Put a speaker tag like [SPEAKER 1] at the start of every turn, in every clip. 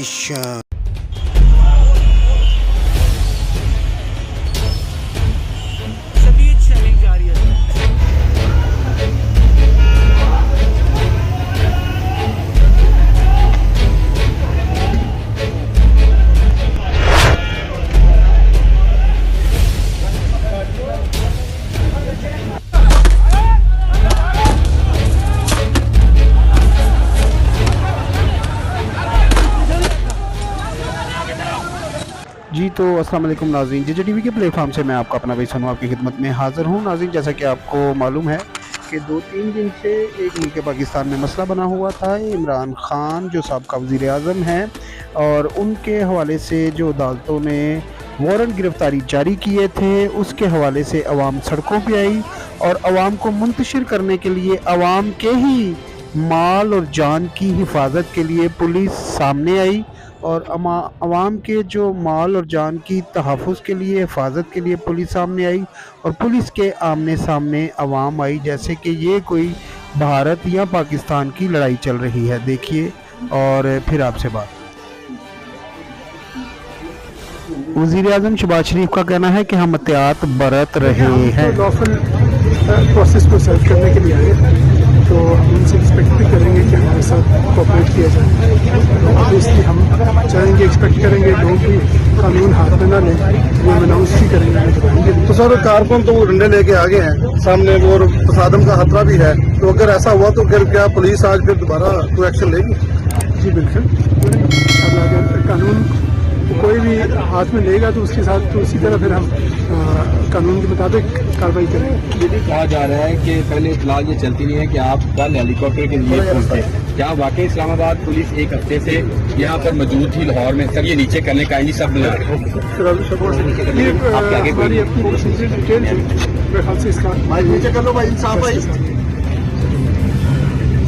[SPEAKER 1] Station. जी तो अस्सलाम वालेकुम नाज़रीन, जेजे टीवी के प्लेटफॉर्म से मैं आपका अपना भाई सनू आपकी खिदमत में हाज़िर हूँ। नाज़रीन, जैसा कि आपको मालूम है कि 2-3 दिन से एक मुल्क पाकिस्तान में मसला बना हुआ था। इमरान खान जो साबका वज़ीर आज़म हैं और उनके हवाले से जो अदालतों ने वारंट गिरफ़्तारी जारी किए थे, उसके हवाले से अवाम सड़कों पे आई और अवाम को मुंतशिर करने के लिए अवाम के ही माल और जान की हिफाजत के लिए पुलिस सामने आई और अवाम के जो माल और जान की तहफ़्फ़ुज़ के लिए हिफाजत के लिए पुलिस सामने आई और पुलिस के आमने सामने अवाम आई, जैसे कि ये कोई भारत या पाकिस्तान की लड़ाई चल रही है। देखिए और फिर आपसे बात। वज़ीर आज़म शहबाज शरीफ का कहना है कि हम एहतियात बरत रहे हैं।
[SPEAKER 2] लॉफुल प्रोसेस को सर्व करने के लिए आए, तो हम उनसे एक्सपेक्ट भी करेंगे कि हमारे साथ कोऑपरेट किया जाए। ऑब्वियसली हम चाहेंगे, एक्सपेक्ट करेंगे लोग भी कानून हाथ में ना लें, वो अनाउंस भी करेंगे।
[SPEAKER 3] तो सर कारकुन तो वो डंडे लेके आगे हैं सामने, वो तसादम का खतरा भी है, तो अगर ऐसा हुआ तो फिर क्या पुलिस आज फिर दोबारा कोई एक्शन लेगी?
[SPEAKER 2] जी बिल्कुल, अगर कानून कोई भी हाथ में लेगा तो उसके साथ तो उसी तरह फिर हम कानून के मुताबिक कार्रवाई करेंगे।
[SPEAKER 4] ये भी कहा जा रहा है कि पहले इतला ये चलती नहीं है कि आप कल हेलीकॉप्टर के लिए पहुंचे, क्या वाकई इस्लामाबाद पुलिस एक हफ्ते से यहाँ पर मौजूद थी लाहौर में? सर ये नीचे करने का नहीं सब
[SPEAKER 3] नीचे कर लो भाई, इंसाफ भाई।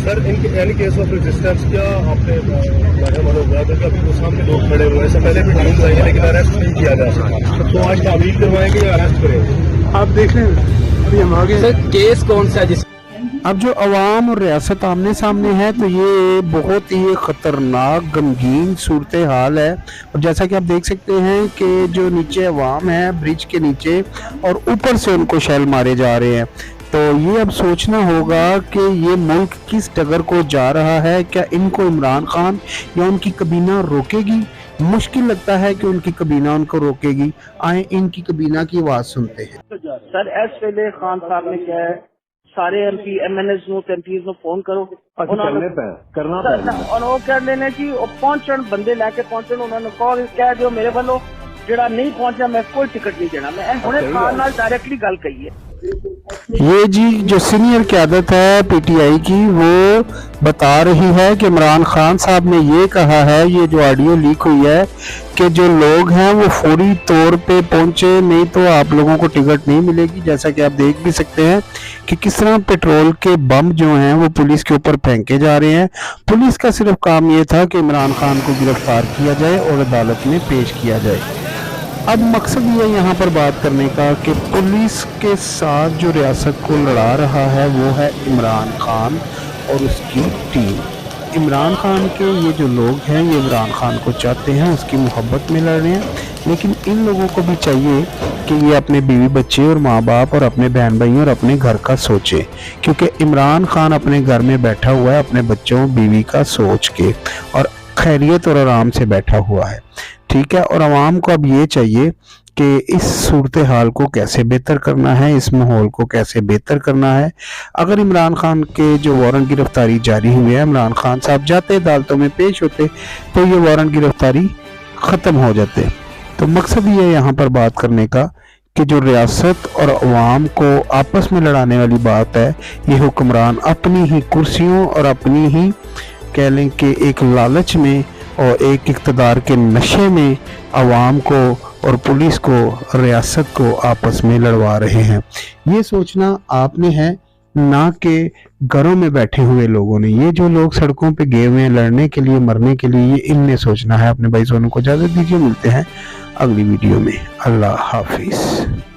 [SPEAKER 3] Sir any case of resistance क्या आपने अभी वो सामने लोग खड़े हुए हैं, पहले भी टाइम लगाएंगे लेकिन अरेस्ट नहीं किया जा सका, तो आज तामील करवाएंगे या अरेस्ट करेंगे?
[SPEAKER 2] आप देख लें, अभी हम आगे।
[SPEAKER 4] सर केस कौन सा जिस
[SPEAKER 1] अब जो अवाम और रियासत आमने सामने है तो ये बहुत ही ख़तरनाक गमगीन सूरत हाल है। और जैसा कि आप देख सकते हैं कि जो नीचे अवाम है ब्रिज के नीचे और ऊपर से उनको शैल मारे जा रहे हैं, तो ये अब सोचना होगा कि ये मुल्क किस डगर को जा रहा है। क्या इनको इमरान खान या उनकी कबीना रोकेगी? मुश्किल लगता है कि उनकी कबीना उनको रोकेगी। आए इनकी कबीना की आवाज़ सुनते हैं।
[SPEAKER 5] सर एस वेले खान साहब ने क्या है, सारे एमपी एमएनएस एमपीज को फोन करो
[SPEAKER 3] करना
[SPEAKER 5] और वो कह देने की पहुंचन बंदे लैके पहुंचन, उन्होंने कॉल कह दियो मेरे वालों जेड़ा नहीं पहुंचा मैं कोई टिकट नहीं देना। मैं हुणे खान नाल डायरेक्टली गल कही है।
[SPEAKER 1] ये जी जो सीनियर क़यादत है पीटीआई की, वो बता रही है कि इमरान खान साहब ने ये कहा है, ये जो ऑडियो लीक हुई है, कि जो लोग हैं वो फौरी तौर पे पहुंचे, नहीं तो आप लोगों को टिकट नहीं मिलेगी। जैसा कि आप देख भी सकते हैं कि किस तरह पेट्रोल के बम जो हैं वो पुलिस के ऊपर फेंके जा रहे हैं। पुलिस का सिर्फ काम ये था कि इमरान खान को गिरफ्तार किया जाए और अदालत में पेश किया जाए। अब मकसद ये यहाँ पर बात करने का कि पुलिस के साथ जो रियासत को लड़ा रहा है वो है इमरान खान और उसकी टीम। इमरान खान के ये जो लोग हैं ये इमरान खान को चाहते हैं, उसकी मोहब्बत में लड़ रहे हैं, लेकिन इन लोगों को भी चाहिए कि ये अपने बीवी बच्चे और माँ बाप और अपने बहन भाई और अपने घर का सोचे, क्योंकि इमरान खान अपने घर में बैठा हुआ है अपने बच्चों बीवी का सोच के और खैरियत और आराम से बैठा हुआ है। ठीक है, और आवाम को अब ये चाहिए कि इस सूरत हाल को कैसे बेहतर करना है, इस माहौल को कैसे बेहतर करना है। अगर इमरान खान के जो वारंट गिरफ्तारी जारी हुई है, इमरान खान साहब जाते अदालतों में पेश होते तो ये वारंट गिरफ्तारी ख़त्म हो जाते। तो मकसद ये यहाँ पर बात करने का कि जो रियासत और अवाम को आपस में लड़ाने वाली बात है, ये हुक्मरान अपनी ही कुर्सियों और अपनी ही कह लें कि एक लालच में और एक इक़्तिदार के नशे में अवाम को और पुलिस को रियासत को आपस में लड़वा रहे हैं। ये सोचना आपने है, ना कि घरों में बैठे हुए लोगों ने। ये जो लोग सड़कों पे गए हुए हैं लड़ने के लिए मरने के लिए, ये इनने सोचना है। अपने भाई सोनू को इजाज़त दीजिए, मिलते हैं अगली वीडियो में। अल्लाह हाफिज़।